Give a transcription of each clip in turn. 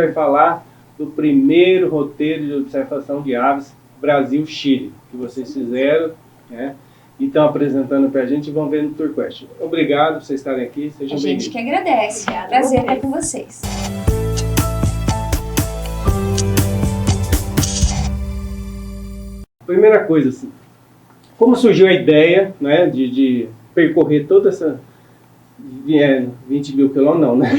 Vai falar do primeiro roteiro de observação de aves Brasil-Chile, que vocês fizeram, né? E estão apresentando para a gente e vão ver no TourQuest. Obrigado por vocês estarem aqui, sejam bem-vindos. A gente que agradece, é um prazer estar com vocês. Primeira coisa, assim, como surgiu a ideia, né, de percorrer toda essa... 20 mil quilômetros não, né?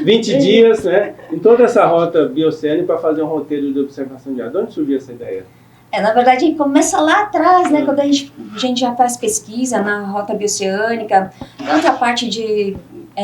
20 dias, né? Em toda essa rota bioceânica para fazer um roteiro de observação de aves. De onde surgiu essa ideia? Na verdade, começa lá atrás, né? Quando a gente já faz pesquisa na rota bioceânica, tanto a parte de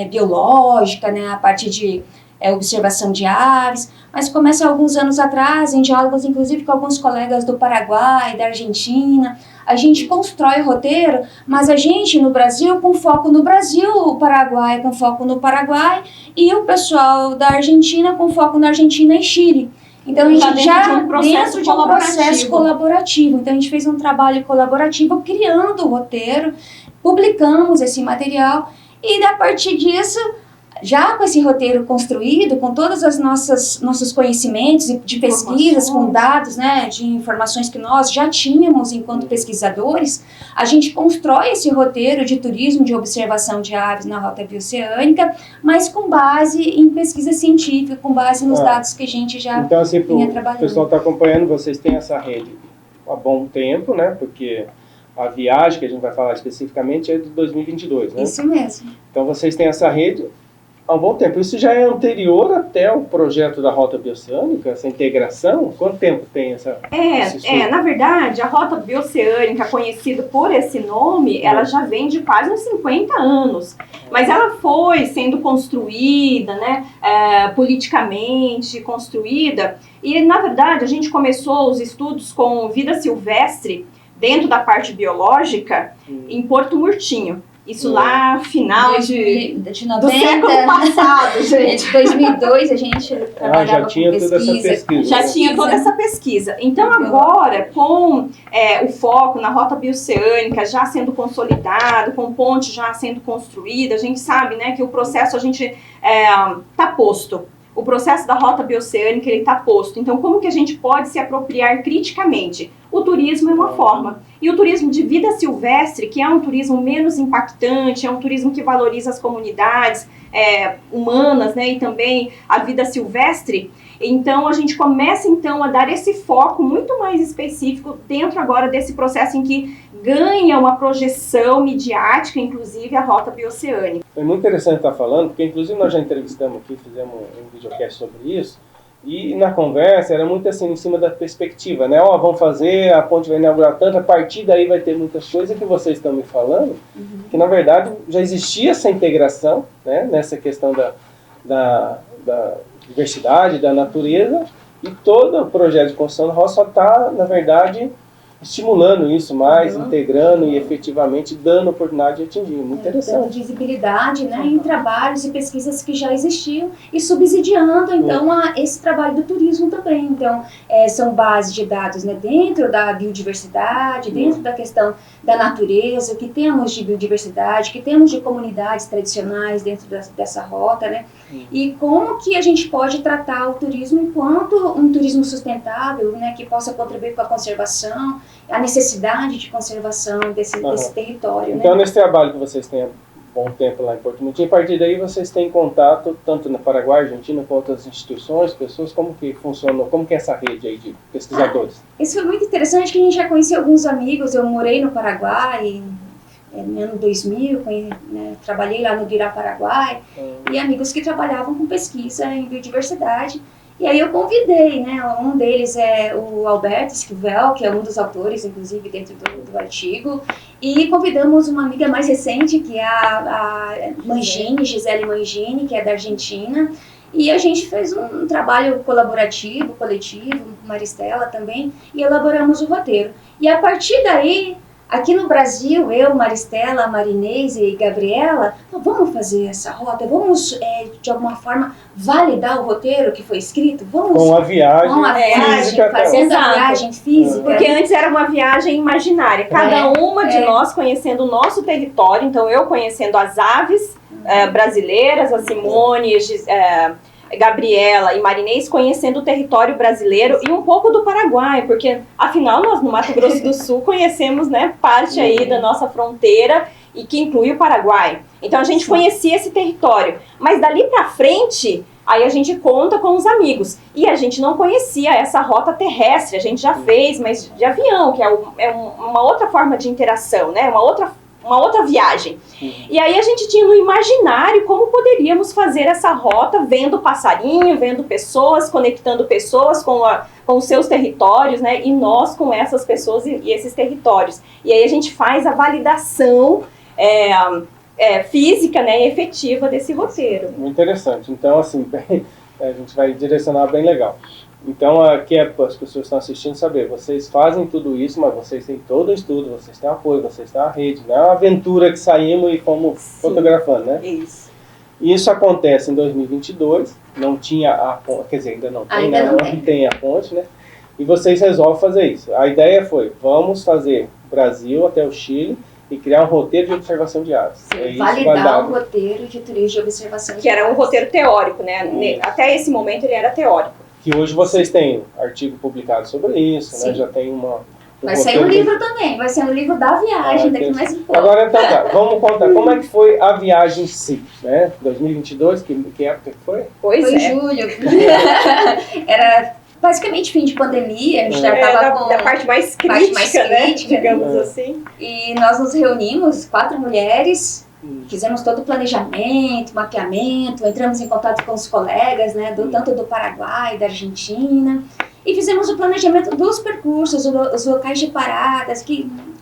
biológica, né? A parte de observação de aves, mas começa alguns anos atrás, em diálogos inclusive com alguns colegas do Paraguai, da Argentina. A gente constrói o roteiro, mas a gente no Brasil com foco no Brasil, o Paraguai com foco no Paraguai e o pessoal da Argentina com foco na Argentina e Chile. Então a gente já dentro de um processo colaborativo. Então a gente fez um trabalho colaborativo criando o roteiro, publicamos esse material e a partir disso, já com esse roteiro construído, com todos os nossos conhecimentos de pesquisas, com dados, né, de informações que nós já tínhamos enquanto pesquisadores, a gente constrói esse roteiro de turismo, de observação de aves na rota bioceânica, mas com base em pesquisa científica, com base nos dados que a gente já então, assim, vinha trabalhando. O pessoal está acompanhando, vocês têm essa rede há bom tempo, né, porque a viagem que a gente vai falar especificamente é de 2022, né? Isso mesmo. Então vocês têm essa rede há um bom tempo. Isso já é anterior até o projeto da Rota Bioceânica, essa integração? Quanto tempo tem essa... Na verdade, a Rota Bioceânica, conhecida por esse nome, ela já vem de quase uns 50 anos. Mas ela foi sendo construída, né, politicamente construída. E, na verdade, a gente começou os estudos com vida silvestre, dentro da parte biológica, em Porto Murtinho. Isso lá, final do século passado, gente. 2002 a gente trabalhava já tinha com pesquisa. Já tinha toda essa pesquisa. Então agora, com o foco na rota bioceânica já sendo consolidado, com ponte já sendo construída, a gente sabe, né, que o processo a gente está posto. O processo da rota bioceânica está posto. Então, como que a gente pode se apropriar criticamente? O turismo é uma forma. E o turismo de vida silvestre, que é um turismo menos impactante, é um turismo que valoriza as comunidades humanas, né, e também a vida silvestre. Então, a gente começa, então, a dar esse foco muito mais específico dentro agora desse processo em que ganha uma projeção midiática, inclusive, a rota bioceânica. É muito interessante estar falando, porque, inclusive, nós já entrevistamos aqui, fizemos um videocast sobre isso, e na conversa era muito assim, em cima da perspectiva, né? Vamos fazer, a ponte vai inaugurar tanto, a partir daí vai ter muitas coisas que vocês estão me falando, que na verdade já existia essa integração, né? Nessa questão da diversidade, da natureza, e todo o projeto de construção da roça só está, na verdade, estimulando isso mais, integrando e efetivamente dando oportunidade de atingir. Muito interessante. Dando visibilidade, né, em trabalhos e pesquisas que já existiam e subsidiando, então, esse trabalho do turismo também. Então, são bases de dados, né, dentro da biodiversidade, dentro da questão da natureza, o que temos de biodiversidade, o que temos de comunidades tradicionais dentro dessa rota, né, e como que a gente pode tratar o turismo enquanto um turismo sustentável, né, que possa contribuir com a conservação, a necessidade de conservação desse território. Então, né? Nesse trabalho que vocês têm há bom tempo lá em Porto Murtinho, a partir daí vocês têm contato tanto no Paraguai, Argentina, com outras instituições, pessoas, como que funciona, como que é essa rede aí de pesquisadores? Isso foi muito interessante, que a gente já conhecia alguns amigos. Eu morei no Paraguai no ano 2000, né, trabalhei lá no Guirá, Paraguai, e amigos que trabalhavam com pesquisa em biodiversidade. E aí eu convidei, né, um deles é o Alberto Esquivel, que é um dos autores, inclusive, dentro do artigo, e convidamos uma amiga mais recente, que é a Gisele Mangini, que é da Argentina, e a gente fez um trabalho colaborativo, coletivo, Maristela também, e elaboramos o roteiro. E a partir daí, aqui no Brasil, eu, Maristela, Marinês e Gabriela, vamos fazer essa rota, vamos, de alguma forma, validar o roteiro que foi escrito? Vamos, com a viagem, física, fazendo a viagem física. Porque antes era uma viagem imaginária, cada uma de nós conhecendo o nosso território, então eu conhecendo as aves brasileiras, a Simone, Gabriela e Marinês, conhecendo o território brasileiro e um pouco do Paraguai, porque afinal nós no Mato Grosso do Sul conhecemos, né, parte aí da nossa fronteira e que inclui o Paraguai. Então a gente conhecia esse território, mas dali para frente aí a gente conta com os amigos. E a gente não conhecia essa rota terrestre, a gente já fez, mas de avião, que é uma outra forma de interação, né? Uma outra viagem. E aí a gente tinha no imaginário como poderíamos fazer essa rota, vendo passarinho, vendo pessoas, conectando pessoas com os seus territórios, né? E nós com essas pessoas e esses territórios. E aí a gente faz a validação física, né, e efetiva desse roteiro. Muito interessante. Então, assim, a gente vai direcionar bem legal. Então, aqui as pessoas estão assistindo saber, vocês fazem tudo isso, mas vocês têm todo o estudo, vocês têm apoio, vocês têm a rede, não é uma aventura que saímos e fomos fotografando, né? Isso. Isso acontece em 2022, não tinha a ponte, quer dizer, ainda não tem, não tem a ponte, né? E vocês resolvem fazer isso. A ideia foi, vamos fazer Brasil até o Chile, e criar um roteiro de observação de aves. Sim, validar um roteiro de turismo de observação de aves. Que era um roteiro teórico, né? Até esse momento ele era teórico. Que hoje vocês têm artigo publicado sobre isso, né? Já tem vai sair um livro também, vai ser um livro da viagem, daqui mais um pouco. Agora então tá, vamos contar como é que foi a viagem em si, né? 2022, que época que foi? Foi julho. Era basicamente fim de pandemia, a gente já estava com a parte mais crítica, né? Digamos assim. E nós nos reunimos, 4 mulheres, fizemos todo o planejamento, mapeamento, entramos em contato com os colegas, né, tanto do Paraguai, da Argentina, e fizemos o planejamento dos percursos, os locais de paradas,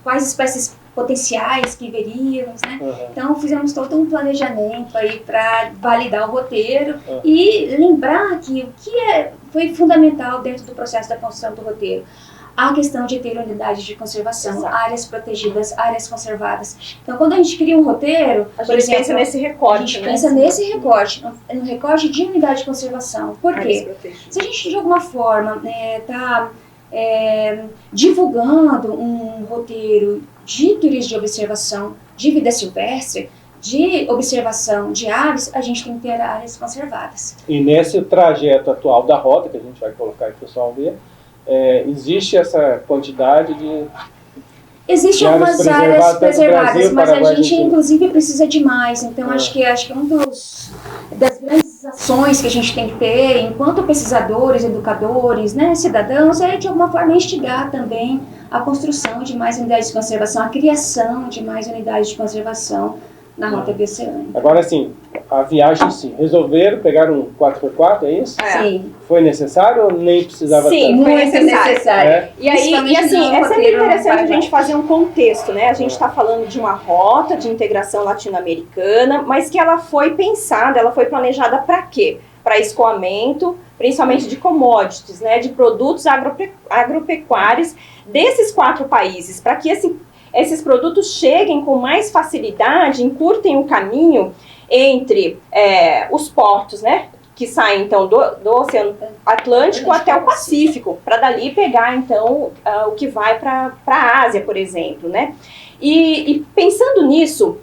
quais espécies potenciais que veríamos, né? Então fizemos todo um planejamento aí para validar o roteiro e lembrar que o que foi fundamental dentro do processo da construção do roteiro, a questão de ter unidades de conservação, áreas protegidas, áreas conservadas. Então, quando a gente cria um roteiro, a gente pensa nesse recorte. A gente pensa nesse recorte, no recorte de unidade de conservação. Por quê? Se a gente, de alguma forma, está divulgando um roteiro de turismo de observação de vida silvestre, de observação de aves, a gente tem que ter áreas conservadas. E nesse trajeto atual da rota, que a gente vai colocar aí para o pessoal ver, existe essa quantidade de... Existem algumas áreas preservadas, mas a gente inclusive precisa de mais. Então acho que das grandes ações que a gente tem que ter, enquanto pesquisadores, educadores, né, cidadãos, é de alguma forma instigar também a construção de mais unidades de conservação, a criação de mais unidades de conservação na rota bioceânica. Agora sim, a viagem em si. Resolveram pegar um 4x4, é isso? Sim. Foi necessário ou nem precisava Sim, tanto? foi necessário. E aí, assim, é sempre interessante a gente fazer um contexto, né? A gente está falando de uma rota de integração latino-americana, mas que ela foi pensada, ela foi planejada para quê? Para escoamento, principalmente de commodities, né? De produtos agropecuários desses 4 países, para que esses produtos cheguem com mais facilidade, encurtem o caminho entre os portos, né, que saem então do Oceano Atlântico até o Pacífico, para dali pegar então o que vai para a Ásia, por exemplo, né? E pensando nisso,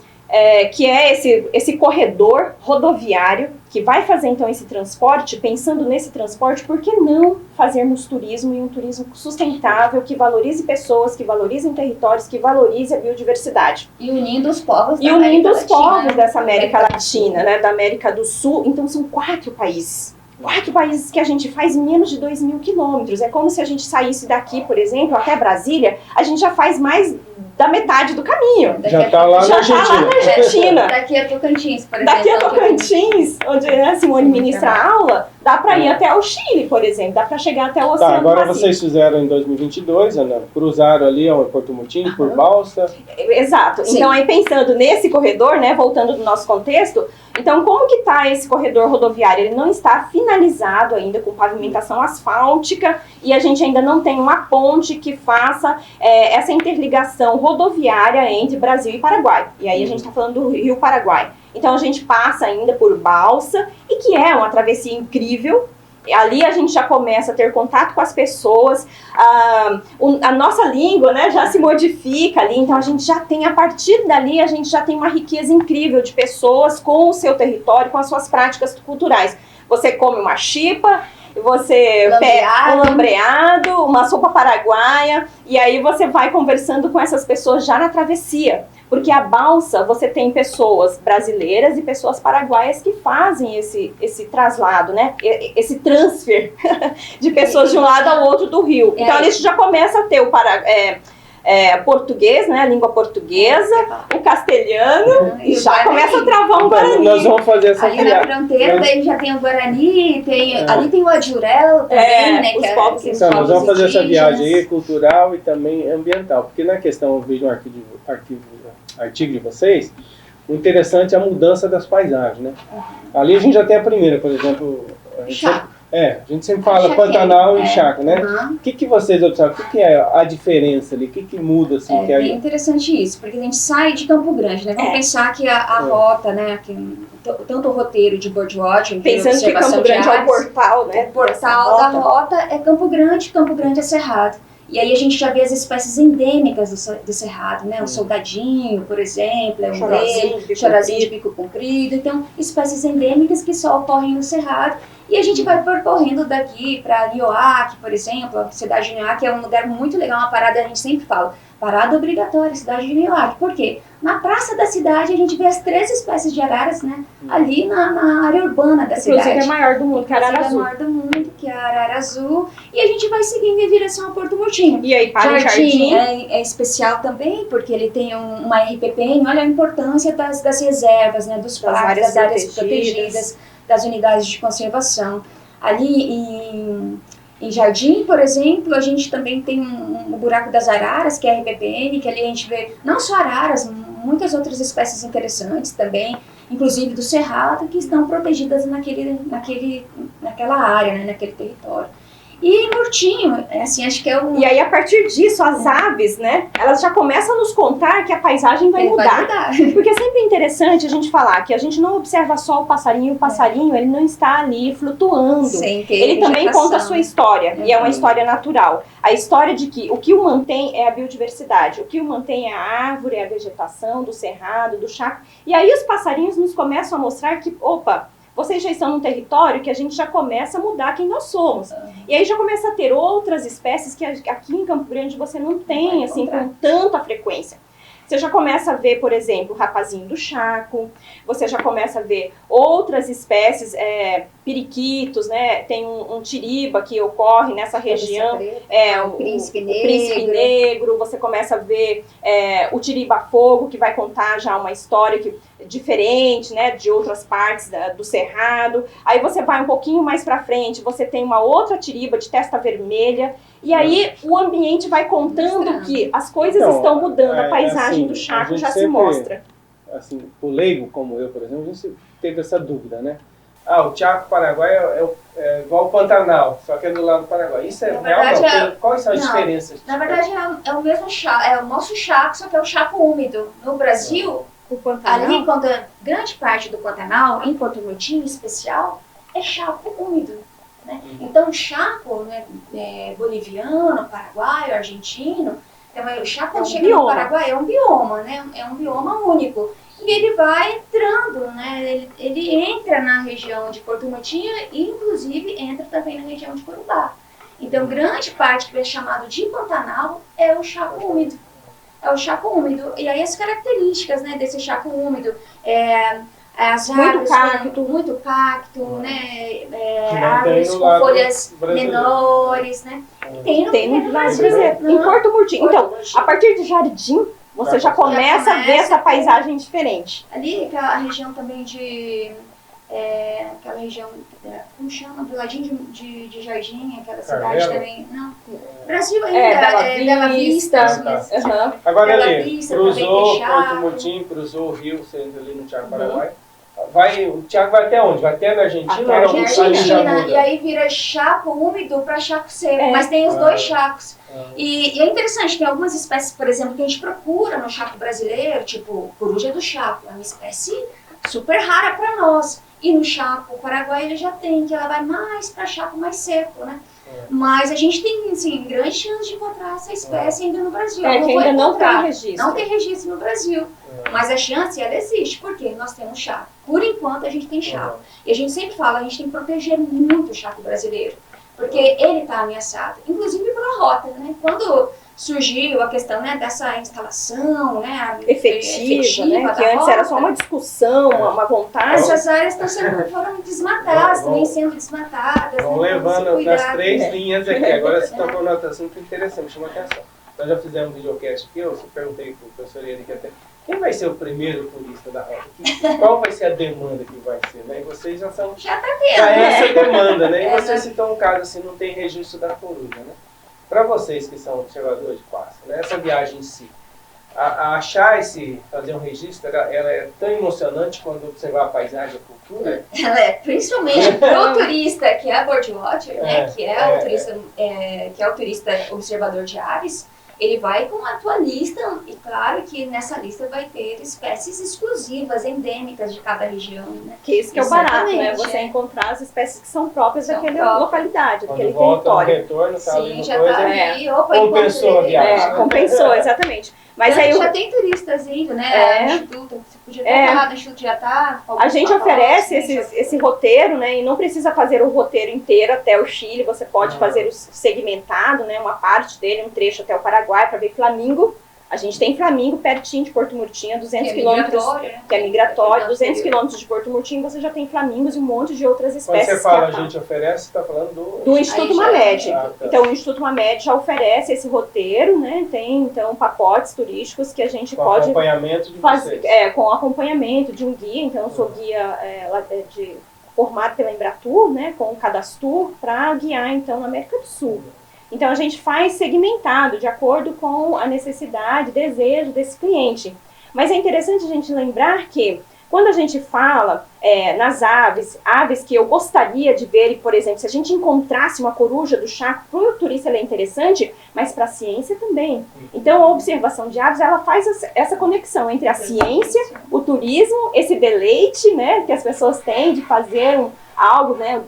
que é esse corredor rodoviário que vai fazer então esse transporte, pensando nesse transporte, por que não fazermos turismo e um turismo sustentável, que valorize pessoas, que valorize territórios, que valorize a biodiversidade? E unindo os povos da América Latina, dessa América Latina, né, da América do Sul. Então são 4 países. 4 países que a gente faz em menos de 2.000 quilômetros. É como se a gente saísse daqui, por exemplo, até Brasília, a gente já faz mais da metade do caminho. Já está lá na Argentina. Daqui a Tocantins, por exemplo. Daqui a Tocantins, onde a Simone ministra a aula, dá para ir até o Chile, por exemplo. Dá para chegar até o Oceano Agora Pacífico. Vocês fizeram em 2022, Ana, cruzaram ali ao Porto Mutim, por balsa. Exato. Sim. Então, aí pensando nesse corredor, né, voltando do nosso contexto, então como que está esse corredor rodoviário? Ele não está finalizado ainda com pavimentação asfáltica e a gente ainda não tem uma ponte que faça essa interligação rodoviária entre Brasil e Paraguai. E aí a gente está falando do Rio Paraguai. Então a gente passa ainda por balsa, e que é uma travessia incrível. Ali a gente já começa a ter contato com as pessoas, a nossa língua, né, já se modifica ali, então a gente já tem, a partir dali, a gente já tem uma riqueza incrível de pessoas com o seu território, com as suas práticas culturais. Você come uma chipa, você pega um lambreado, uma sopa paraguaia, e aí você vai conversando com essas pessoas já na travessia. Porque a balsa, você tem pessoas brasileiras e pessoas paraguaias que fazem esse traslado, né? Esse transfer de pessoas de um lado ao outro do rio. Então, a gente já começa a ter o português, né? A língua portuguesa, o castelhano, e já começa a travar um Guarani. Nós vamos fazer essa ali na fronteira, daí já tem o Guarani, ali tem o Adjurel também, né? Os povos então, nós vamos fazer essa viagem aí, cultural e também ambiental. Porque na questão, eu vejo no artigo de vocês, o interessante é a mudança das paisagens, né? Ali a gente já tem a primeira, por exemplo, a gente sempre fala Pantanal e Chaco, né? O que vocês observam? O que é a diferença ali? O que muda? Assim, é bem interessante isso, porque a gente sai de Campo Grande, né? Vamos pensar que a rota, né? Tanto o roteiro de birdwatching, pensando que Campo Grande é o portal, né? O portal da rota é Campo Grande é Cerrado. E aí a gente já vê as espécies endêmicas do Cerrado, né? O soldadinho, por exemplo, é um deles, chorazinho de bico comprido. Então, espécies endêmicas que só ocorrem no Cerrado. E a gente vai percorrendo daqui para Nioaque, por exemplo, a cidade de Nioaque é um lugar muito legal, uma parada, a gente sempre fala, parada obrigatória, cidade de Nioaque. Por quê? Na praça da cidade a gente vê as 3 espécies de araras, né? Ali na área urbana da cidade. Inclusive é a maior do mundo, que é a arara azul. É a maior do mundo, que é a arara azul. E a gente vai seguindo em direção ao Porto Murtinho. E aí, para o Jardim é especial também, porque ele tem uma RPPN, olha a importância das reservas, né? Dos parques, das áreas protegidas, das unidades de conservação. Ali em Jardim, por exemplo, a gente também tem um buraco das araras, que é a RPPN, que ali a gente vê não só araras, muitas outras espécies interessantes também, inclusive do Cerrado, que estão protegidas naquela área, né, naquele território. E em Murtinho, assim, acho que é o... E aí, a partir disso, as aves, né, elas já começam a nos contar que a paisagem vai mudar. Porque é sempre interessante a gente falar que a gente não observa só o passarinho ele não está ali flutuando. Sim, ele também conta a sua história, e é uma história natural. A história de que o que o mantém é a biodiversidade, o que o mantém é a árvore, é a vegetação do cerrado, do chaco. E aí os passarinhos nos começam a mostrar que, opa, vocês já estão num território que a gente já começa a mudar quem nós somos. E aí já começa a ter outras espécies que aqui em Campo Grande você não tem, assim, com tanta frequência. Você já começa a ver, por exemplo, o rapazinho do chaco, você já começa a ver outras espécies, periquitos, né? Tem um tiriba que ocorre nessa região, o príncipe negro, você começa a ver o tiriba-fogo, que vai contar já uma história diferente, né, de outras partes do cerrado. Aí você vai um pouquinho mais para frente, você tem uma outra tiriba de testa vermelha, e aí o ambiente vai contando que as coisas estão mudando, a paisagem assim, do Chaco já se mostra. Assim, o leigo, como eu, por exemplo, a gente teve essa dúvida, né? O Chaco Paraguai é igual ao Pantanal, só que é do lado do Paraguai. Isso é real? Quais são as diferenças? Na verdade, é o mesmo Chaco, é o nosso Chaco, só que é o Chaco úmido. No Brasil, ali, quando grande parte do Pantanal, em Porto Murtinho em especial, é Chaco úmido. Né? Então, o Chaco, né, boliviano, paraguaio, argentino, então, o Chaco quando chega no Paraguai é um bioma, né? É um bioma único. E ele vai entrando, né? Ele entra na região de Porto Murtinho e, inclusive, entra também na região de Corumbá. Então, grande parte que é chamado de Pantanal é o Chaco úmido. É o Chaco úmido. E aí as características, né, desse Chaco úmido as árvores muito cacto, né? Árvores com folhas menores, né? Tem no Brasil, em Porto Murtinho. Então, a partir de Jardim, você já começa a ver essa paisagem diferente. Ali, aquela região também de... aquela região, como chama? Do ladinho de Jardim, aquela cidade também. Não. Brasil ainda, Bela Vista. Agora ali, cruzou Porto Murtinho, cruzou o rio, sendo ali no Chaco Paraguai. O Thiago vai até onde? Vai até na Argentina? Argentina, e aí vira Chaco úmido para Chaco seco, mas tem os dois Chacos. E é interessante, tem algumas espécies, por exemplo, que a gente procura no Chaco brasileiro, tipo coruja do Chaco, é uma espécie super rara para nós. E no Chaco Paraguai ele já tem, que ela vai mais para Chaco mais seco, né? Mas a gente tem, assim, grande chance de encontrar essa espécie ainda no Brasil. Que ainda não tem registro. Não tem registro no Brasil. Mas a chance, ela existe, porque nós temos Chaco Por enquanto a gente tem chaco. E a gente sempre fala, a gente tem que proteger muito o chaco brasileiro, porque ele está ameaçado, inclusive pela rota, né? Quando surgiu a questão, né, dessa instalação, né, efetiva, né, que da antes rota, era só uma discussão, uma vontade. essas áreas foram desmatadas, também sendo desmatadas. Vão né, levando nas 3 linhas aqui. Agora você tocou numa anotação muito interessante, chama atenção. Nós já fizemos um videocast aqui, eu perguntei para o professor Eric até, quem vai ser o primeiro turista da rota? Qual vai ser a demanda que vai ser? Né? E vocês já são... Já está tendo, já né? essa demanda, né? E você citou um caso assim, não tem registro da coruja, né? Para vocês que são observadores de passa, né? Essa viagem em si, achar fazer um registro, ela é tão emocionante quando observar a paisagem, a cultura? Ela é, principalmente para o turista que é birdwatcher, né? Que é o turista observador de aves. Ele vai com a tua lista, e claro que nessa lista vai ter espécies exclusivas, endêmicas de cada região, né? Que isso que é o barato, né? Você encontrar as espécies que são próprias daquela localidade, daquele território. Retorno, tá. Sim, já está ali. Opa, compensou a viagem. Compensou, exatamente. Mas aí já tem turistas indo, né? Instituto, você podia ter falado, o Instituto já está. A gente oferece esse roteiro, né? E não precisa fazer o roteiro inteiro até o Chile, você pode fazer o segmentado, né? Uma parte dele, um trecho até o Paraguai para ver flamingo. A gente tem flamingo pertinho de Porto Murtinho, 200 quilômetros, que é migratório, 200 quilômetros de Porto Murtinho, você já tem flamingos e um monte de outras espécies. Quando você fala a gente oferece, você está falando do Instituto Mamed. Então, o Instituto Mamed já oferece esse roteiro, né? Tem, então, pacotes turísticos que a gente pode acompanhamento de fazer, com acompanhamento de um guia. Então, eu sou guia formado pela Embratur, né? Com o Cadastur, para guiar, então, na América do Sul. Então, a gente faz segmentado, de acordo com a necessidade, desejo desse cliente. Mas é interessante a gente lembrar que, quando a gente fala nas aves que eu gostaria de ver, e, por exemplo, se a gente encontrasse uma coruja do chaco, para o turista ela é interessante, mas para a ciência também. Então, a observação de aves, ela faz essa conexão entre a ciência, o turismo, esse deleite, né, que as pessoas têm de fazer algo, né,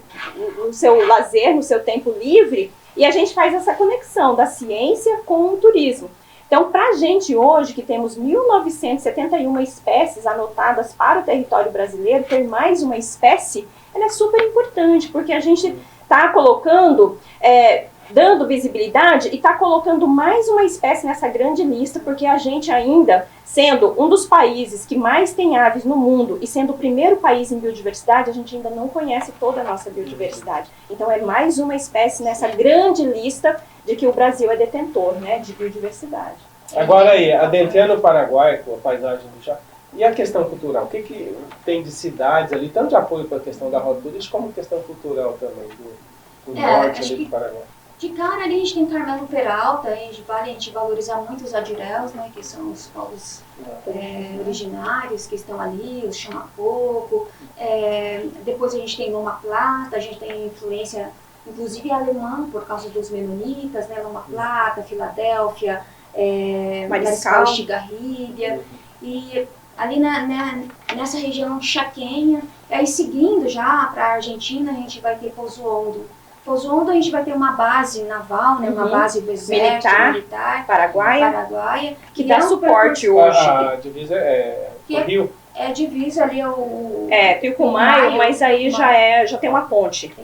no seu lazer, no seu tempo livre. E a gente faz essa conexão da ciência com o turismo. Então, para a gente hoje, que temos 1.971 espécies anotadas para o território brasileiro, ter mais uma espécie, ela é super importante, porque a gente está colocando, dando visibilidade e está colocando mais uma espécie nessa grande lista, porque a gente ainda, sendo um dos países que mais tem aves no mundo e sendo o primeiro país em biodiversidade, a gente ainda não conhece toda a nossa biodiversidade. Então é mais uma espécie nessa grande lista de que o Brasil é detentor, né, de biodiversidade. Agora aí, adentrando o Paraguai, com a paisagem do chaco, e a questão cultural? O que tem de cidades ali, tanto de apoio para a questão da rota turística, como questão cultural também, do norte ali do Paraguai? De cara ali a gente tem Carmelo Peralta, vale a gente valorizar muito os Adiréus, né, que são os povos originários que estão ali, os Chamapoco. Depois a gente tem Loma Plata, a gente tem influência inclusive alemã por causa dos menonitas, né, Loma Plata, Filadélfia, Mariscal, Estigarribia. E ali nessa região chaquenha, aí seguindo já para a Argentina, a gente vai ter Pozuondo. Pozuondo a gente vai ter uma base naval, né, uma base do exército militar paraguaia, que dá suporte hoje. A divisa é o Rio? É divisa ali o Rio com Maio, mas aí já tem uma ponte,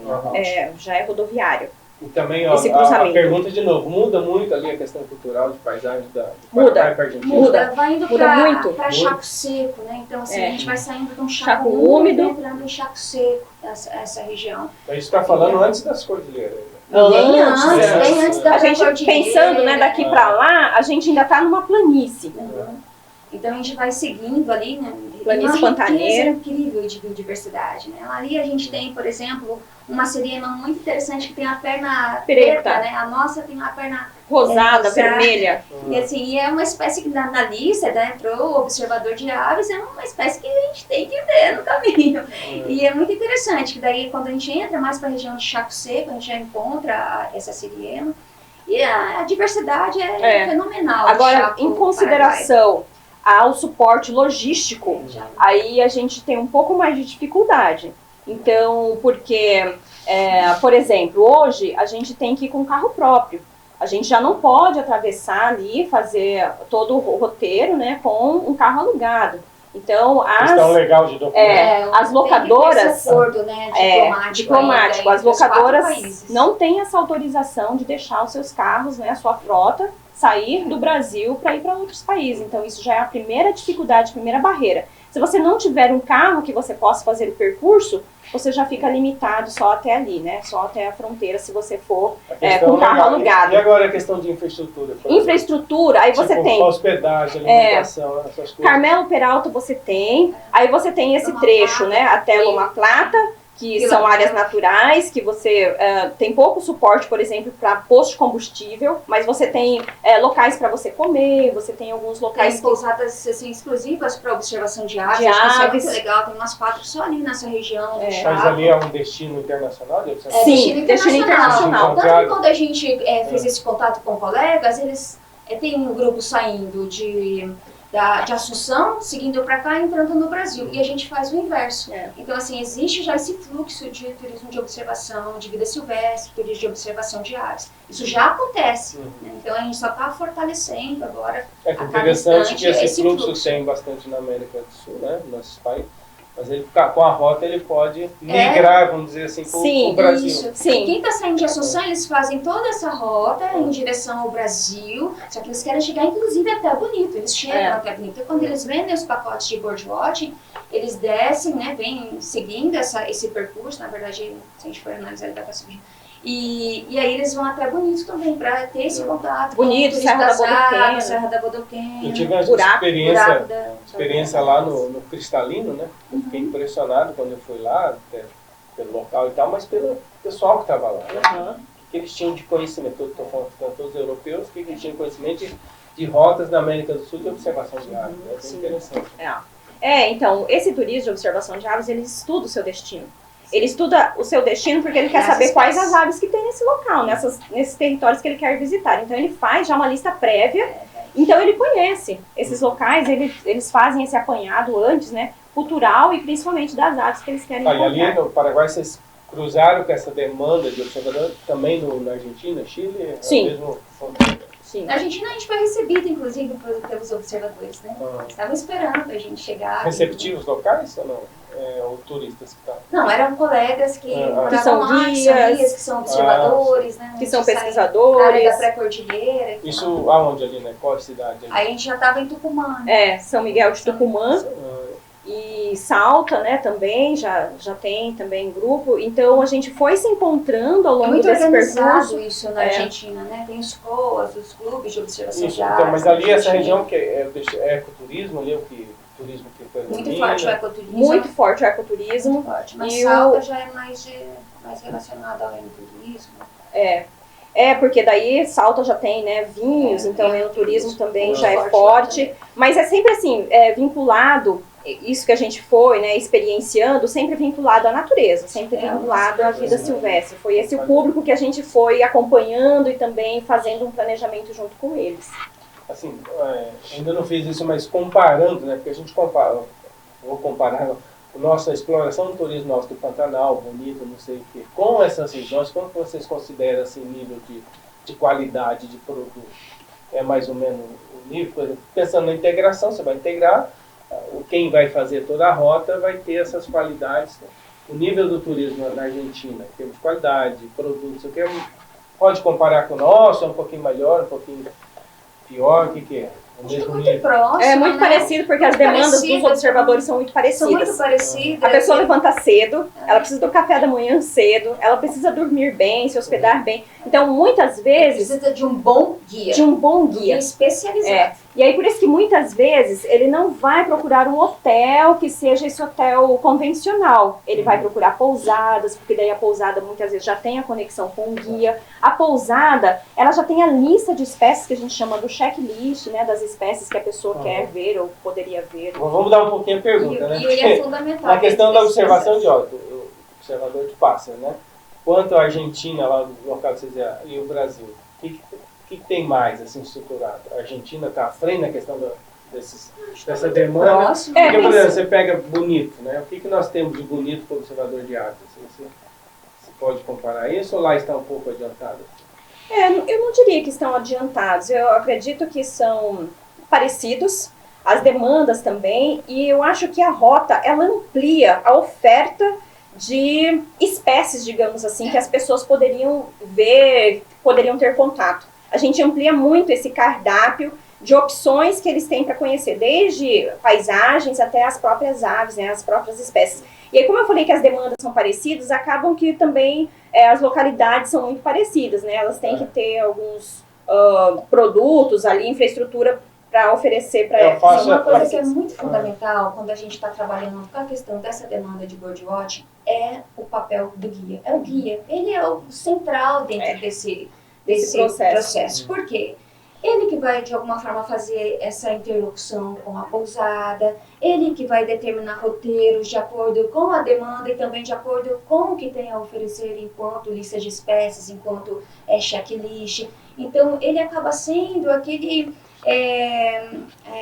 já é rodoviário. E também, ó, a pergunta de novo, muda muito ali a questão cultural de paisagem da Paraguai para a Argentina? Muda, vai indo para chaco seco, né? Então, assim, a gente vai saindo de um chaco úmido e entrando em chaco seco, essa região. A gente está falando antes das cordilheiras. Bem antes da a gente pensando, né, daqui para lá, a gente ainda está numa planície. Então a gente vai seguindo ali, né? Planície pantaneira. Incrível de biodiversidade, né? Ali a gente tem, por exemplo, uma sirema muito interessante que tem a perna preta, né? A nossa tem uma perna rosada, vermelha. E assim, é uma espécie que na lista, né, para o observador de aves, é uma espécie que a gente tem que ver no caminho. E é muito interessante, que daí quando a gente entra mais para a região de chaco seco, a gente já encontra essa siriema. E a diversidade é fenomenal. Agora, em consideração ao suporte logístico, aí a gente tem um pouco mais de dificuldade. Então, porque, por exemplo, hoje a gente tem que ir com carro próprio. A gente já não pode atravessar ali, fazer todo o roteiro, né, com um carro alugado. Então, Questão legal de documento. as locadoras... Tem que ter esse acordo, né, diplomático. Aí, As locadoras não têm essa autorização de deixar os seus carros, né, a sua frota, sair do Brasil para ir para outros países. Então, isso já é a primeira dificuldade, a primeira barreira. Se você não tiver um carro que você possa fazer o percurso, você já fica limitado só até ali, né? Só até a fronteira, se você for com carro alugado. E agora a questão de infraestrutura? Infraestrutura, aí você tem... hospedagem, alimentação, essas coisas. Carmelo Peralta você tem, aí você tem esse trecho, né? Até Loma Plata, que são áreas naturais, que você tem pouco suporte, por exemplo, para posto de combustível, mas você tem locais para você comer, você tem alguns locais... Tem pousadas assim, exclusivas para observação de aves, De acho que isso é aves. muito legal, tem umas 4 só ali nessa região. Mas ali é um destino internacional? Sim, destino internacional. Tanto que quando a gente fez esse contato com colegas, eles têm um grupo saindo de Assunção, seguindo para cá, entrando no Brasil. E a gente faz o inverso. Então, assim, existe já esse fluxo de turismo de observação de vida silvestre, turismo de observação de aves. Isso já acontece. Né? Então, a gente só está fortalecendo agora. É que interessante que esse fluxo tem bastante na América do Sul, né? Nossos países. Mas ele com a rota ele pode migrar, vamos dizer assim, para o Brasil. Isso. Sim. Quem está saindo de Assunção, eles fazem toda essa rota em direção ao Brasil, só que eles querem chegar, inclusive, até Bonito. Eles chegam até Bonito. E quando eles vendem os pacotes de birdwatching, eles descem, né, vêm seguindo esse percurso. Na verdade, se a gente for analisar, ele está subindo. E aí eles vão até Bonito também, para ter esse contato. Bonito, Serra da Bodoquena. Eu tive uma experiência lá no Cristalino, né? Eu fiquei impressionado quando eu fui lá, pelo local e tal, mas pelo pessoal que estava lá. Né? O que eles tinham de conhecimento, estou falando todos os europeus, o que eles tinham de conhecimento de rotas da América do Sul de observação de aves. É bem interessante. Então, esse turismo de observação de aves, ele estuda o seu destino. Ele estuda o seu destino porque ele quer saber quais as aves que tem nesse local, nesses territórios que ele quer visitar. Então, ele faz já uma lista prévia. Então, ele conhece esses locais, eles fazem esse apanhado antes, né, cultural e principalmente das aves que eles querem encontrar. E ali no Paraguai, vocês cruzaram com essa demanda de observador também na Argentina, Chile? Sim. Mesmo... Sim. Na Argentina, a gente foi recebido, inclusive, pelos observadores, né? Estavam esperando a gente chegar. Receptivos locais ou não? Ou turistas que estavam? Não, eram colegas que são lá, guias, que são observadores, né? Que são pesquisadores. Área da pré-cordilheira. Isso aonde ali, né? Qual cidade? Aí a gente já estava em Tucumã. São Miguel de Tucumã. E Salta, né, também, já tem também grupo. Então, a gente foi se encontrando ao longo desse percurso. Isso na Argentina, né? Tem os COAs, os clubes de observação de aves. Então, mas ali essa região que é ecoturismo, ali é o que... Turismo que muito forte o ecoturismo. Muito forte o ecoturismo. Muito forte. Mas Salta já é mais relacionado ao enoturismo. Porque daí Salta já tem, né, vinhos, então o enoturismo também já é forte. Mas é sempre assim, vinculado, isso que a gente foi, né, experienciando, sempre vinculado à natureza, sempre vinculado à vida silvestre. Foi esse o público que a gente foi acompanhando e também fazendo um planejamento junto com eles. Assim, ainda não fiz isso, mas comparando, né, porque a gente vou comparar a nossa exploração do turismo nosso do Pantanal, Bonito, não sei o quê, com essas regiões, como vocês consideram assim, nível de qualidade de produto? É mais ou menos o nível, por exemplo, pensando na integração, você vai integrar, quem vai fazer toda a rota vai ter essas qualidades. Né? O nível do turismo na Argentina, em termos de qualidade, de produto, isso aqui pode comparar com o nosso, é um pouquinho melhor, um pouquinho pior, o que é? Muito próximo, é muito parecido, porque as demandas dos observadores são muito parecidas. São muito parecidas. A pessoa levanta cedo, ela precisa do café da manhã cedo, ela precisa dormir bem, se hospedar bem. Então, muitas vezes... Precisa de um bom guia. De um bom guia. Especializado. E aí, por isso que muitas vezes ele não vai procurar um hotel que seja esse hotel convencional. Ele vai procurar pousadas, porque daí a pousada muitas vezes já tem a conexão com o guia. A pousada, ela já tem a lista de espécies que a gente chama do checklist, né, das espécies que a pessoa quer ver ou poderia ver. Vamos mudar um pouquinho a pergunta, né? E ele é fundamental. Na questão da observação de o observador de pássaro, né? Quanto a Argentina, lá no local que vocês iam, e o Brasil, o que tem mais assim, estruturado? A Argentina está à frente na questão dessa demanda? Porque, por exemplo, você pega Bonito, né? O que nós temos de bonito para o observador de aves? Você pode comparar isso ou lá está um pouco adiantado? Eu não diria que estão adiantados. Eu acredito que são parecidos. as demandas também, e eu acho que a rota, ela amplia a oferta de espécies, digamos assim, que as pessoas poderiam ver, poderiam ter contato. A gente amplia muito esse cardápio de opções que eles têm para conhecer, desde paisagens até as próprias aves, né, as próprias espécies. E aí, como eu falei que as demandas são parecidas, acabam que também as localidades são muito parecidas, né? Elas têm que ter alguns produtos ali, infraestrutura para oferecer para elas. Uma coisa que é muito fundamental quando a gente está trabalhando com a questão dessa demanda de birdwatching é o papel do guia. É o guia. Ele é o central dentro desse processo. Por quê? Ele que vai, de alguma forma, fazer essa interlocução com a pousada, ele que vai determinar roteiros de acordo com a demanda e também de acordo com o que tem a oferecer enquanto lista de espécies, enquanto checklist. Então, ele acaba sendo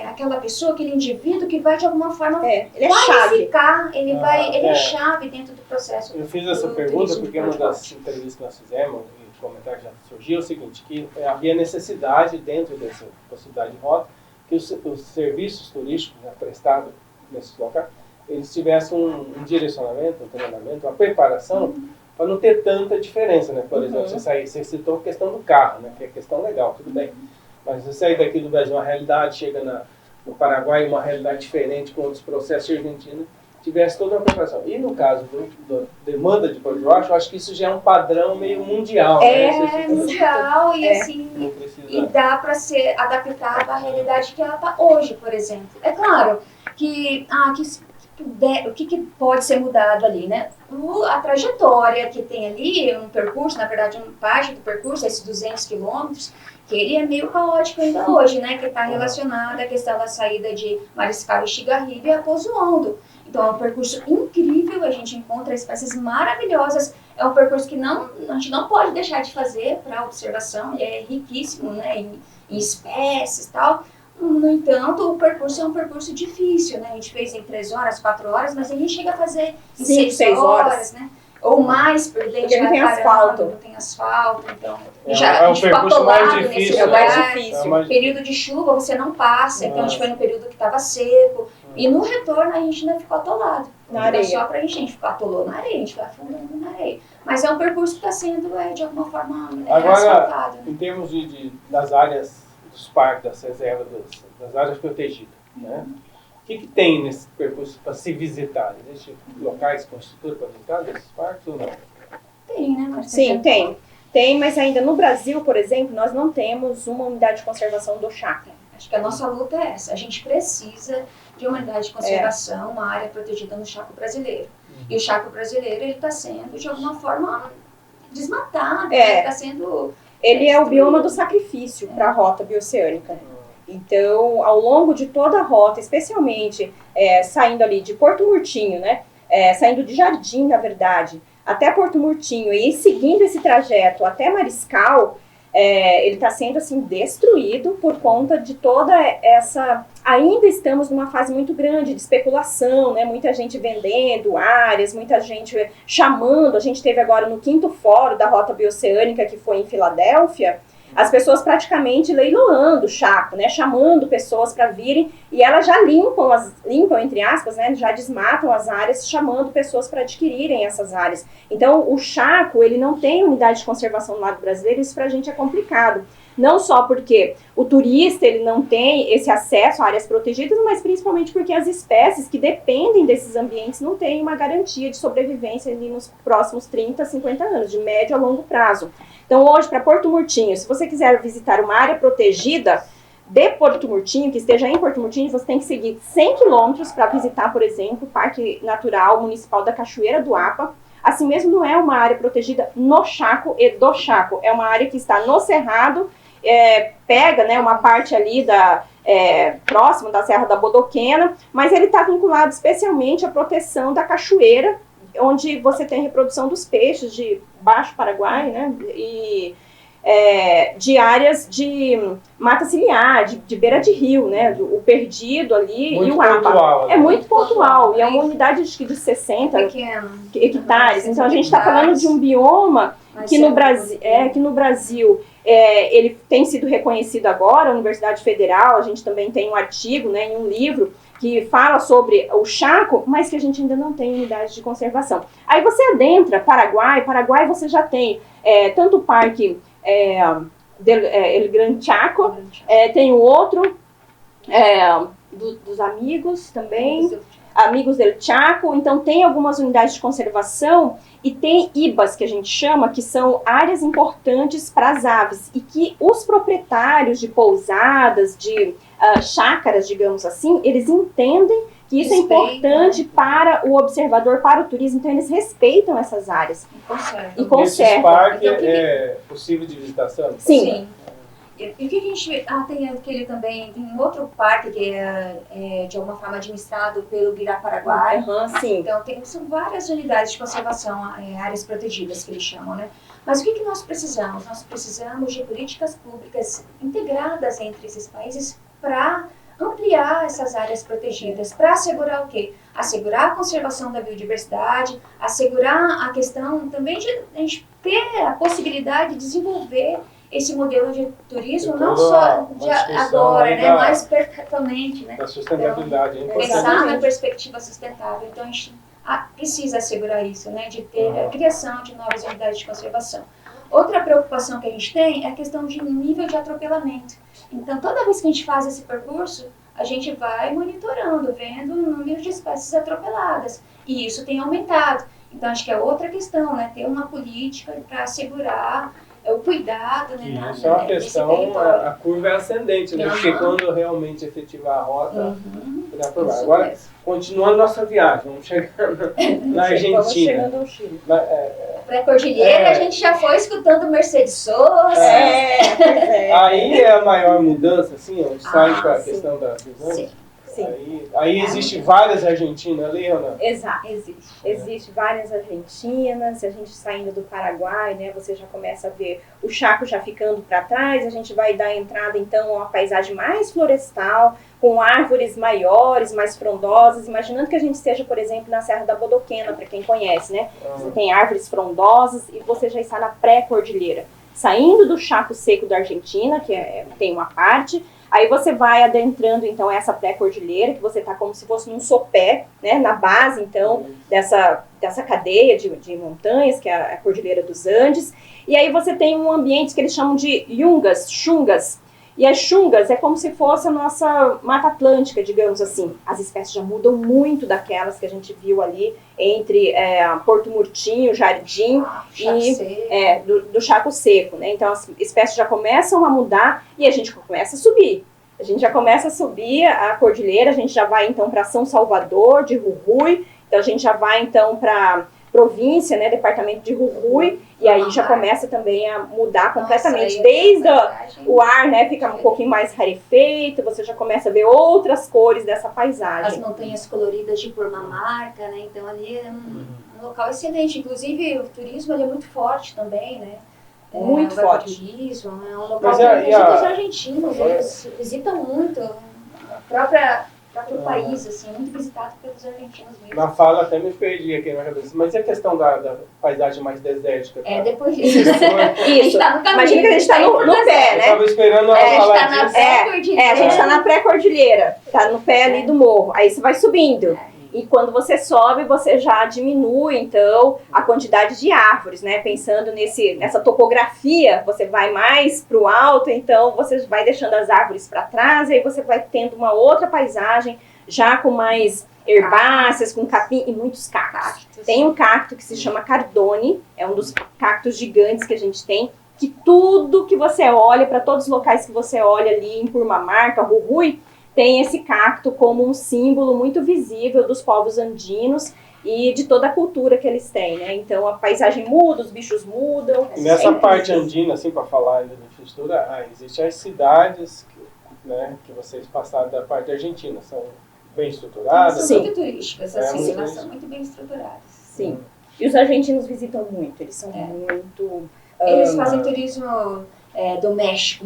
aquela pessoa, aquele indivíduo que vai, de alguma forma, qualificar, ele é chave dentro do processo. Eu fiz essa pergunta porque uma das entrevistas que nós fizemos, e o comentário já surgiu, é o seguinte, que havia necessidade dentro dessa possibilidade de rota, que os serviços turísticos prestados nesses locais, eles tivessem um direcionamento, um treinamento, uma preparação, para não ter tanta diferença, né? Por exemplo, você citou a questão do carro, né? Que é questão legal, tudo bem. Mas você sair daqui do Brasil, uma realidade, chega no Paraguai, uma realidade diferente, com outros processos argentinos, tivesse toda uma preparação. E no caso da demanda de birdwatch, eu acho que isso já é um padrão meio mundial. Né? Mundial e assim, e dá para ser adaptado à realidade que ela está hoje, por exemplo. É claro que o que pode ser mudado ali, né? A trajetória que tem ali, um percurso, na verdade, uma parte do percurso, esses 200 quilômetros, que ele é meio caótico ainda hoje, né? Que está relacionado à questão da saída de Mariscal e Xigarribe a Pozuondo. Então, é um percurso incrível, a gente encontra espécies maravilhosas. É um percurso que a gente não pode deixar de fazer para observação, ele é riquíssimo, né? Em espécies e tal. No entanto, o percurso é um percurso difícil, né? A gente fez em 3 horas, 4 horas, mas a gente chega a fazer em 6 horas, né? Ou mais, porque não tem asfalto. Não tem asfalto, então... É um percurso mais difícil. É mais difícil. Período de chuva você não passa, então a gente foi no período que estava seco. E no retorno a gente ainda ficou atolado. Na areia. Só pra gente ficou atolado na areia, a gente vai afundando na areia. Mas é um percurso que está sendo, de alguma forma, asfaltado. Em termos das áreas dos parques, das reservas, das áreas protegidas, né? O que tem nesse percurso para se visitar? Existem locais com estrutura para visitar desses parques ou não? Tem, né, Marcelo? Sim, tem. Tem, mas ainda no Brasil, por exemplo, nós não temos uma unidade de conservação do chaco. Acho que a nossa luta é essa. A gente precisa de uma unidade de conservação, uma área protegida no chaco brasileiro. E o chaco brasileiro, ele está sendo, de alguma forma, desmatado. Né? Está sendo... Ele é o bioma do sacrifício para a rota bioceânica. Então, ao longo de toda a rota, especialmente saindo ali de Porto Murtinho, né? Saindo de Jardim, na verdade, até Porto Murtinho e seguindo esse trajeto até Mariscal, ele está sendo assim destruído por conta de toda essa... Ainda estamos numa fase muito grande de especulação, né? Muita gente vendendo áreas, muita gente chamando. A gente teve agora no 5º Fórum da Rota Bioceânica, que foi em Filadélfia, as pessoas praticamente leiloando o chaco, né? Chamando pessoas para virem, e elas já limpam, entre aspas, né? Já desmatam as áreas, chamando pessoas para adquirirem essas áreas. Então, o chaco, ele não tem unidade de conservação no lado brasileiro, isso para a gente é complicado. Não só porque o turista ele não tem esse acesso a áreas protegidas, mas principalmente porque as espécies que dependem desses ambientes não têm uma garantia de sobrevivência ali nos próximos 30, 50 anos, de médio a longo prazo. Então hoje, para Porto Murtinho, se você quiser visitar uma área protegida de Porto Murtinho, que esteja em Porto Murtinho, você tem que seguir 100 quilômetros para visitar, por exemplo, o Parque Natural Municipal da Cachoeira do Apa. Assim mesmo, não é uma área protegida no Chaco e do Chaco, é uma área que está no Cerrado, pega, né, uma parte ali próximo da Serra da Bodoquena, mas ele está vinculado especialmente à proteção da cachoeira, onde você tem reprodução dos peixes de Baixo Paraguai, né, e de áreas de mata ciliar, de beira de rio, né? O Perdido ali Muito e o APA. pontual, né? É muito pontual, e é uma unidade acho que de 60 hectares. Então a gente está falando de um bioma que no Brasil, ele tem sido reconhecido agora, a Universidade Federal, a gente também tem um artigo, né, em um livro, que fala sobre o Chaco, mas que a gente ainda não tem unidade de conservação. Aí você adentra Paraguai você já tem tanto o Parque El Gran Chaco, tem o outro, dos amigos também, Amigos del Chaco, então tem algumas unidades de conservação e tem IBAs, que a gente chama, que são áreas importantes para as aves e que os proprietários de pousadas, de chácaras, digamos assim, eles entendem que isso é importante para o observador, para o turismo, então eles respeitam essas áreas. E conservam. Esses parques é possível de visitação? Sim. E o que a gente... tem aquele também, tem um outro parque que é de alguma forma administrado pelo Guirá-Paraguai. Sim. Então, são várias unidades de conservação, áreas protegidas que eles chamam, né? Mas o que nós precisamos? Nós precisamos de políticas públicas integradas entre esses países para ampliar essas áreas protegidas, para assegurar o quê? Assegurar a conservação da biodiversidade, assegurar a questão também de a gente ter a possibilidade de desenvolver esse modelo de turismo, não só de agora, né, mas perpetuamente, né? Da sustentabilidade, então, pensar na perspectiva sustentável. Então, a gente precisa assegurar isso, né, de ter a criação de novas unidades de conservação. Outra preocupação que a gente tem é a questão de nível de atropelamento. Então, toda vez que a gente faz esse percurso, a gente vai monitorando, vendo o número de espécies atropeladas. E isso tem aumentado. Então, acho que é outra questão, né, ter uma política para assegurar o cuidado, né? Isso é uma questão, a curva é ascendente, né? Porque quando realmente efetivar a rota, dá para agora, continuando nossa viagem, vamos chegar na Argentina. Vamos chegando ao Chile. Pré-cordilheira, a gente já foi escutando Mercedes Sosa. Aí é a maior mudança, assim, onde sai para a questão da visão. Sim. Aí existe várias Argentinas ali, ou não? Exato, existe várias Argentinas, a gente saindo do Paraguai, né, você já começa a ver o Chaco já ficando para trás, a gente vai dar entrada então a uma paisagem mais florestal, com árvores maiores, mais frondosas, imaginando que a gente esteja, por exemplo, na Serra da Bodoquena, para quem conhece, né, você tem árvores frondosas e você já está na pré-cordilheira, saindo do Chaco Seco da Argentina, que tem uma parte. Aí você vai adentrando, então, essa pré-cordilheira, que você está como se fosse num sopé, né, na base, então, dessa cadeia de montanhas, que é a Cordilheira dos Andes. E aí você tem um ambiente que eles chamam de chungas. E as chungas é como se fosse a nossa Mata Atlântica, digamos assim. As espécies já mudam muito daquelas que a gente viu ali entre Porto Murtinho, Jardim e do Chaco Seco, né? Então as espécies já começam a mudar e a gente começa a subir. A gente já começa a subir a cordilheira, a gente já vai então para São Salvador, de Jujuy, então a gente já vai então para província, né, departamento de Jujuy, e aí já começa também a mudar completamente, desde o ar, né, fica um pouquinho mais rarefeito, você já começa a ver outras cores dessa paisagem. As montanhas coloridas de Purmamarca, né, então ali é um local excelente, inclusive o turismo ele é muito forte também, né. Muito forte. Turismo, é um local que os argentinos, eles visitam muito a própria país, assim, muito visitado pelos argentinos mesmo. Na fala até me perdi aqui na cabeça, mas e a questão da paisagem mais desértica? Tá? Depois disso. Isso. Tá no caminho, imagina que a gente está no pé, né? Eu estava esperando ela falar disso. A gente está na pré-cordilheira, tá no pé ali do morro, aí você vai subindo. E quando você sobe, você já diminui, então, a quantidade de árvores, né? Pensando nessa topografia, você vai mais para o alto, então você vai deixando as árvores para trás, e aí você vai tendo uma outra paisagem, já com mais herbáceas, com capim e muitos cactos. Tem um cacto que se chama Cardone, é um dos cactos gigantes que a gente tem, que tudo que você olha, para todos os locais que você olha ali em Purmamarca, Jujuy, tem esse cacto como um símbolo muito visível dos povos andinos e de toda a cultura que eles têm, né? Então a paisagem muda, os bichos mudam. E nessa parte andina, assim, para falar ainda da infraestrutura, existem as cidades que vocês passaram da parte argentina, são bem estruturadas? São muito turísticas, assim, elas são muito bem estruturadas. Sim, e os argentinos visitam muito, eles são muito Eles fazem turismo doméstico,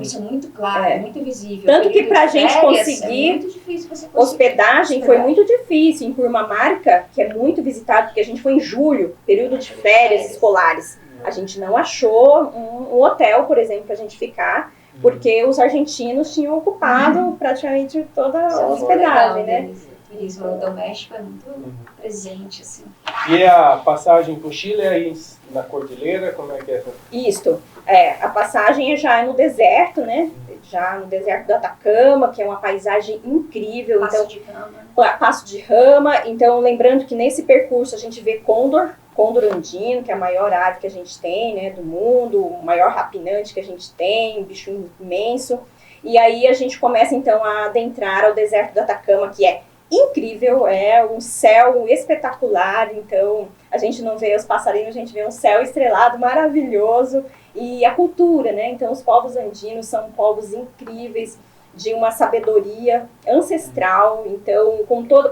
isso é muito claro, muito visível. Tanto que pra gente conseguir é muito difícil você hospedagem foi muito difícil em Purmamarca, que é muito visitado, porque a gente foi em julho, período de férias escolares. A gente não achou um hotel, por exemplo, pra gente ficar, porque os argentinos tinham ocupado praticamente toda a hospedagem, né? O turismo doméstico é muito presente, assim. E a passagem pro Chile é aí na cordilheira, como é que é? Isto, a passagem já é no deserto, né? Já no deserto do Atacama, que é uma paisagem incrível. Passo de Rama. Então, lembrando que nesse percurso a gente vê condor andino, que é a maior ave que a gente tem, né, do mundo, o maior rapinante que a gente tem, um bicho imenso. E aí a gente começa então a adentrar ao deserto do Atacama, que é incrível, é um céu espetacular. Então a gente não vê os passarinhos, a gente vê um céu estrelado maravilhoso. E a cultura, né? Então os povos andinos são povos incríveis, de uma sabedoria ancestral. Então,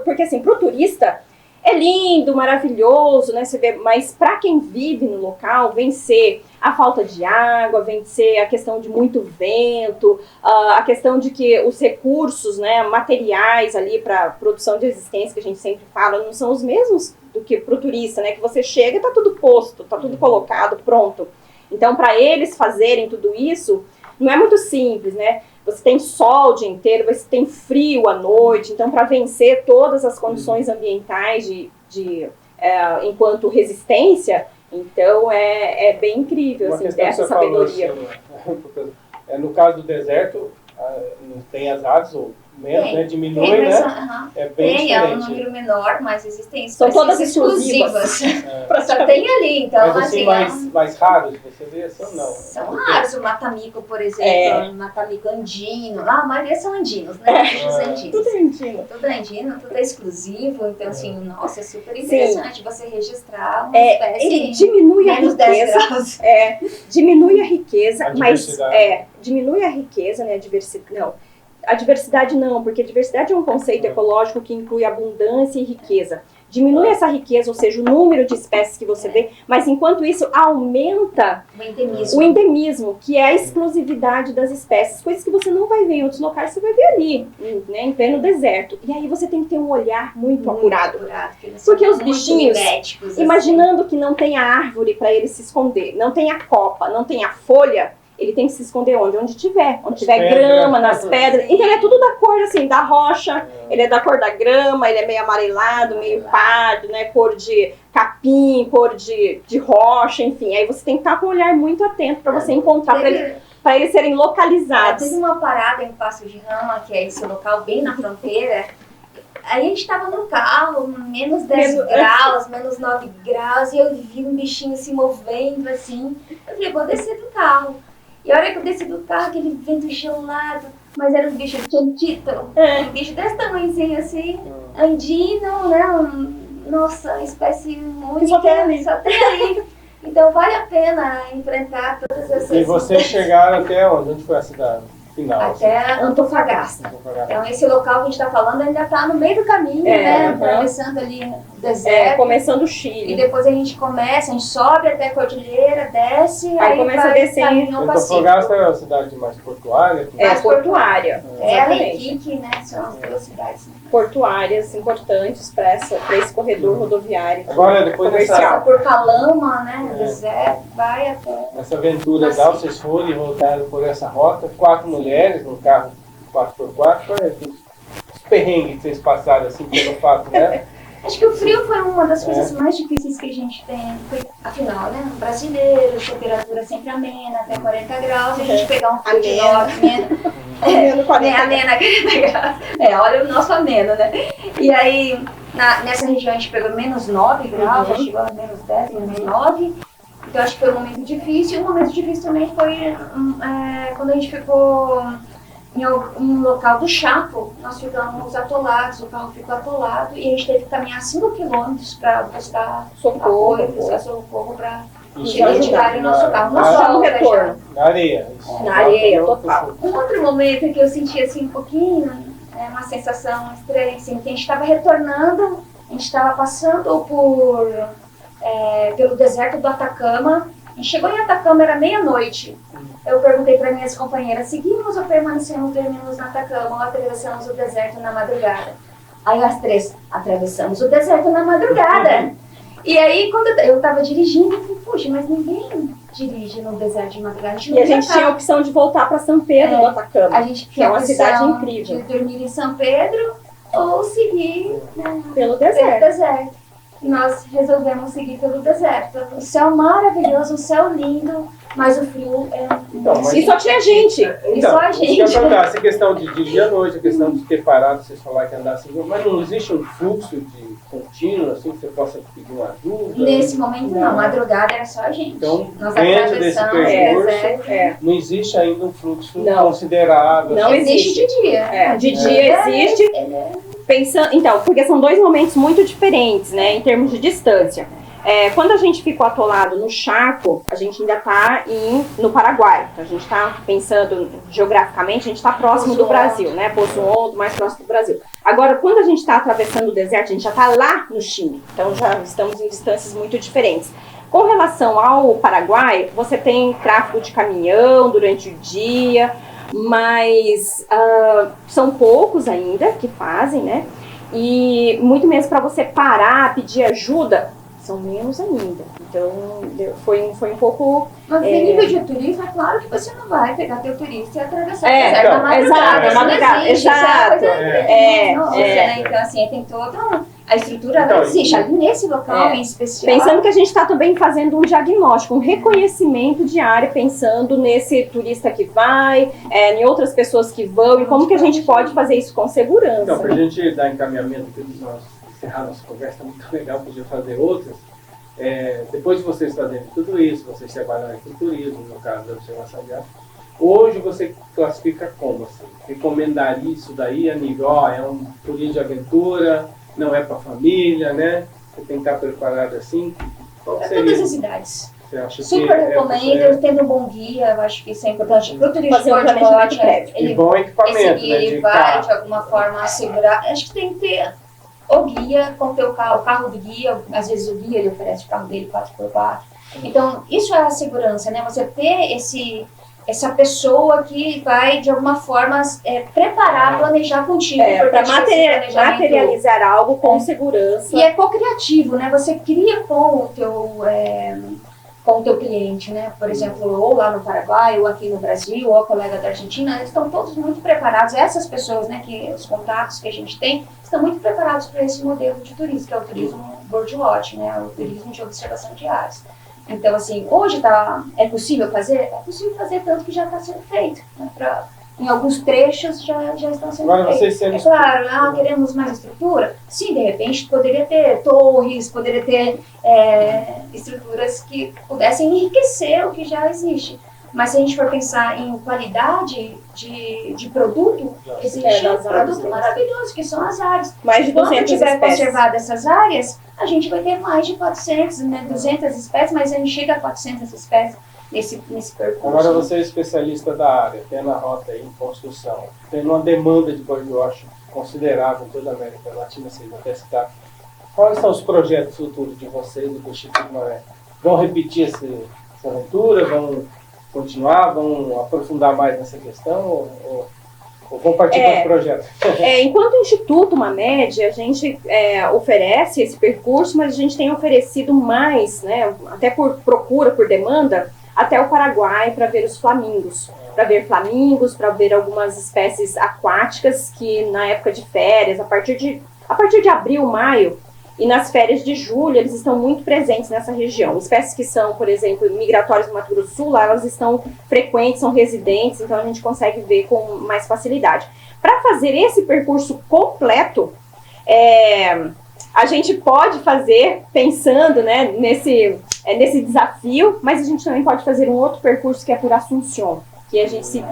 porque assim, pro turista é lindo, maravilhoso, né? Você vê, mas para quem vive no local, vencer a falta de água, vencer a questão de muito vento, a questão de que os recursos, né, materiais ali para produção de existência, que a gente sempre fala, não são os mesmos do que para o turista, né? Que você chega e tá tudo posto, tá tudo colocado, pronto. Então, para eles fazerem tudo isso, não é muito simples, né? Você tem sol o dia inteiro, você tem frio à noite. Então, para vencer todas as condições ambientais enquanto resistência, então é bem incrível assim, ter essa sabedoria. Assim, no caso do deserto, não tem as aves, ou menos, né? Diminui, né? É bem diferente. É um número menor, mas existem são todas exclusivas. Só tem ali, então mas assim, mais raros, você vê, são não. São raros, o matamico, por exemplo, o matamico andino, a maioria são andinos, né? Tudo andino. Tudo andino, tudo é exclusivo, então assim, nossa, é super interessante você registrar uma espécie. Ele diminui a riqueza. Diminui a riqueza, mas diminui a riqueza, né? A diversidade. Não. A diversidade não, porque diversidade é um conceito ecológico que inclui abundância e riqueza. Diminui essa riqueza, ou seja, o número de espécies que você vê, mas enquanto isso aumenta o endemismo, que é a exclusividade das espécies, coisas que você não vai ver em outros locais, você vai ver ali, né, em pleno deserto. E aí você tem que ter um olhar muito apurado. Porque os bichinhos, imaginando que não tem a árvore para ele se esconder, não tem a copa, não tem a folha, ele tem que se esconder onde tiver grama, nas pedras. Então ele é tudo da cor assim, da rocha, ele é da cor da grama, ele é meio amarelado, meio pardo, né? Cor de capim, cor de rocha, enfim. Aí você tem que estar com um olhar muito atento para você encontrar, para eles serem localizados. Teve uma parada em Passo de Rama, que é esse local bem na fronteira. Aí a gente tava no carro, menos 10 graus, menos 9 graus, e eu vi um bichinho se movendo assim. Eu falei, vou descer do carro. E a hora que eu desci do carro, aquele vento gelado, mas era um bicho tchantito, um bicho desse tamanhozinho assim, andino, né? Nossa, espécie única, só tem ali. Então vale a pena enfrentar todas essas... E vocês chegaram até onde? Onde foi a cidade final? Até Antofagasta. Então esse local que a gente está falando ainda está no meio do caminho, né? Atravessando ali o deserto. Começando o Chile. E depois a gente sobe até a cordilheira, desce, aí começa a descer em Antofagasta é a cidade mais portuária? Mais portuária. Ela e Iquique, né? São as duas cidades portuárias importantes para esse corredor rodoviário. Agora, depois comercial. Por Calama, né? Deserto, vai até... Essa aventura legal, vocês foram e voltaram por essa rota, 4 mulheres num carro 4x4, os perrengues que vocês passaram assim pelo fato, né? Acho que o frio foi uma das coisas mais difíceis que a gente tem, afinal, né? Brasileiro, temperatura sempre amena, até 40 graus, e a gente pegar um frio de norte, né? Amena, 40 graus. Olha o nosso ameno, né? E aí, nessa região a gente pegou menos 9 graus, já chegou a menos 10, menos 9. Então acho que foi um momento difícil. E um momento difícil também foi quando a gente ficou em um local do Chaco. Nós ficamos atolados, o carro ficou atolado e a gente teve que caminhar 5 quilômetros para buscar socorro para identificar o nosso carro. No retorno. Na areia. Na areia, total. Um outro momento que eu senti assim um pouquinho, uma sensação estranha, assim, que a gente estava retornando, a gente estava passando pelo deserto do Atacama A gente chegou em Atacama, era meia-noite. Eu perguntei para minhas companheiras, seguimos ou permanecemos, dormimos na Atacama ou atravessamos o deserto na madrugada? Aí as três, atravessamos o deserto na madrugada. E aí, quando eu estava dirigindo, eu falei, puxa, mas ninguém dirige no deserto de madrugada. E a gente tinha a opção de voltar para São Pedro do Atacama, a gente que é uma cidade incrível. De dormir em São Pedro ou seguir, né, pelo deserto. E nós resolvemos seguir pelo deserto. O céu maravilhoso, o céu lindo, mas o frio é... E só tinha gente. E só a gente. Essa questão de dia à noite, a questão de ter parado, vocês falaram que andar assim, mas não existe um fluxo de contínuo, assim, que você possa pedir uma ajuda? Nesse momento não, madrugada era só a gente. Então, nós dentro desse percurso, não existe ainda um fluxo não. considerável. Não assim. existe de dia. De dia existe. Pensando, então, porque são dois momentos muito diferentes, né, em termos de distância. Quando a gente ficou atolado no Chaco, a gente ainda está no Paraguai. Então, a gente está pensando geograficamente, a gente está próximo do Brasil, né? Poço Hondo, mais próximo do Brasil. Agora, quando a gente está atravessando o deserto, a gente já está lá no Chile. Então, já estamos em distâncias muito diferentes. Com relação ao Paraguai, você tem tráfego de caminhão durante o dia, mas são poucos ainda que fazem, né? E muito menos para você parar, pedir ajuda, são menos ainda. Então, foi um pouco... Mas em nível de turismo, é claro que você não vai pegar teu turista e atravessar o deserto então, na madrugada. Exato. Né? Então, assim, tem toda a estrutura, então, existe ali nesse local em especial. Pensando que a gente está também fazendo um diagnóstico, um reconhecimento de área, pensando nesse turista que vai, em outras pessoas que vão, e como que a gente pode fazer isso com segurança. Então, para a gente dar encaminhamento aqui, nós encerrar nossa conversa, muito legal, podia fazer outras. Depois de vocês fazerem tudo isso, vocês trabalharem com turismo, no caso da observação de área, hoje você classifica como? Assim, recomendaria isso daí a nível, é um turismo de aventura, não é para família, né? Você tem que estar preparado assim. Qual seria? Todas as idades. Você acha super recomendo, tendo um bom guia, eu acho que isso é importante. Para o turista fazer um planejamento prévio. E bom equipamento, esse guia, né? ele vai, de alguma forma, assegurar. Acho que tem que ter o guia com o teu carro, o carro do guia, às vezes o guia ele oferece o carro dele 4x4. Então, isso é a segurança, né? Você ter essa pessoa que vai, de alguma forma, preparar, planejar contigo. Para materializar algo com segurança. E é co-criativo, né? Você cria com o teu cliente, né? Por exemplo, ou lá no Paraguai, ou aqui no Brasil, ou a colega da Argentina, eles estão todos muito preparados. Essas pessoas, né, que os contatos que a gente tem, estão muito preparados para esse modelo de turismo, que é o turismo birdwatch, né? O turismo de observação de aves. Então, assim, hoje é possível fazer? É possível fazer, tanto que já está sendo feito. Né? Em alguns trechos já estão sendo feitos. É claro, queremos mais estrutura? Sim, de repente poderia ter torres, poderia ter estruturas que pudessem enriquecer o que já existe. Mas se a gente for pensar em qualidade de produto, existe um produto maravilhoso, que são as áreas. Mais de 200 espécies. Quando tiver conservado essas áreas, a gente vai ter mais de 400, né, 200 espécies, mas a gente chega a 400 espécies nesse percurso. Agora você é especialista da área, tendo a rota aí em construção, tendo uma demanda de birdwatch considerável em toda a América Latina, vocês até citar. Quais são os projetos futuros de vocês e do Instituto Maré? Vão repetir essa aventura? Vão continuar? Vão aprofundar mais nessa questão? Ou vão partir para os projetos? Enquanto Instituto Mamed, a gente oferece esse percurso, mas a gente tem oferecido mais, né, até por procura, por demanda, até o Paraguai para ver os flamingos. Para ver flamingos, para ver algumas espécies aquáticas que na época de férias, a partir de abril, maio, e nas férias de julho, eles estão muito presentes nessa região. Espécies que são, por exemplo, migratórias no Mato Grosso do Sul, lá elas estão frequentes, são residentes, então a gente consegue ver com mais facilidade. Para fazer esse percurso completo, a gente pode fazer pensando, né, nesse desafio, mas a gente também pode fazer um outro percurso que é por Assunção, que a gente se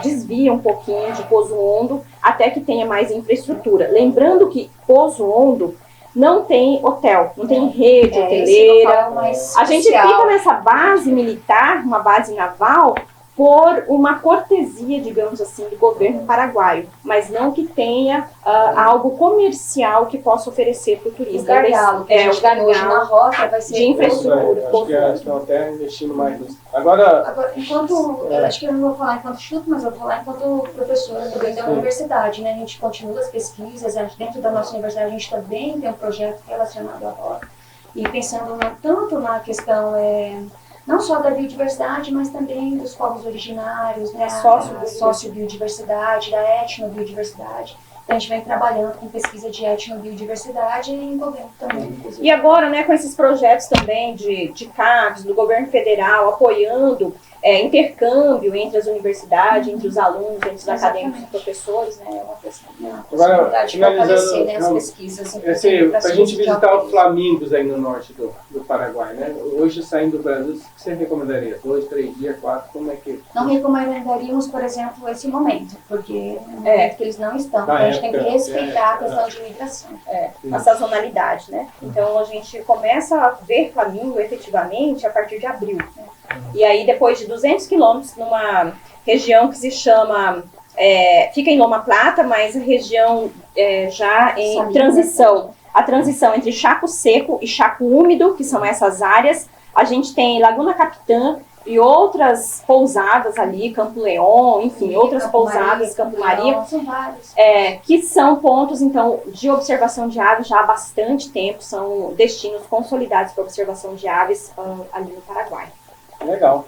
desvia um pouquinho de Poço Hondo até que tenha mais infraestrutura. Lembrando que Poço Hondo não tem hotel, não tem rede hoteleira. A gente fica nessa base militar, uma base naval, por uma cortesia, digamos assim, do governo paraguaio, mas não que tenha algo comercial que possa oferecer para o turista. O gargalo, que a gente ganhou hoje na rota, vai ser de infraestrutura. Acho que estão até investindo mais nisso. Agora, enquanto, acho que eu não vou falar enquanto chuto, mas eu vou falar enquanto professora também da universidade, né? A gente continua as pesquisas, dentro da nossa universidade a gente também tem um projeto relacionado à rota, e pensando tanto na questão não só da biodiversidade, mas também dos povos originários, né? A sociobiodiversidade, da etnobiodiversidade. Então, a gente vem trabalhando com pesquisa de etnobiodiversidade e envolvendo também. E agora, né, com esses projetos também de CAPES, do governo federal, apoiando intercâmbio entre as universidades, entre os alunos, entre os acadêmicos e professores, né, é uma questão. Agora, finalizando, né, as pesquisas. Para a gente visitar os flamingos aí no norte do Paraguai, né? Hoje, saindo do Brasil, o que você recomendaria? 2, 3 dias, 4? Como é que... Não recomendaríamos, por exemplo, esse momento, porque no momento que eles não estão. Então, a gente tem que respeitar a questão de migração. A sazonalidade, né? Então, a gente começa a ver flamingo efetivamente a partir de abril, né? E aí, depois de 200 quilômetros, numa região que se chama... fica em Loma Plata, mas a região já em transição. A transição entre Chaco Seco e Chaco Úmido, que são essas áreas. A gente tem Laguna Capitã e outras pousadas ali, Campo Leão, enfim, outras pousadas, Campo Maria, que são pontos, então, de observação de aves já há bastante tempo, são destinos consolidados para observação de aves ali no Paraguai. Legal.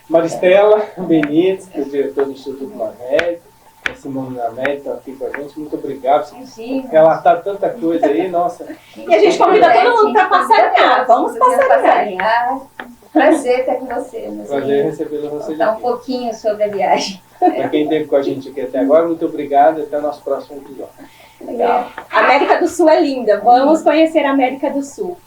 Maristela Benítez, que é o diretor do Instituto Marred, a Simone Named está aqui com a gente, muito obrigado por relatar tanta coisa aí, nossa. E a gente convida todo mundo para passear, vamos passear. Prazer estar com você. Prazer recebê-lo você contar um pouquinho sobre a viagem. Para quem esteve com a gente aqui até agora, muito obrigado e até o nosso próximo episódio. Legal. A América do Sul é linda, vamos conhecer a América do Sul.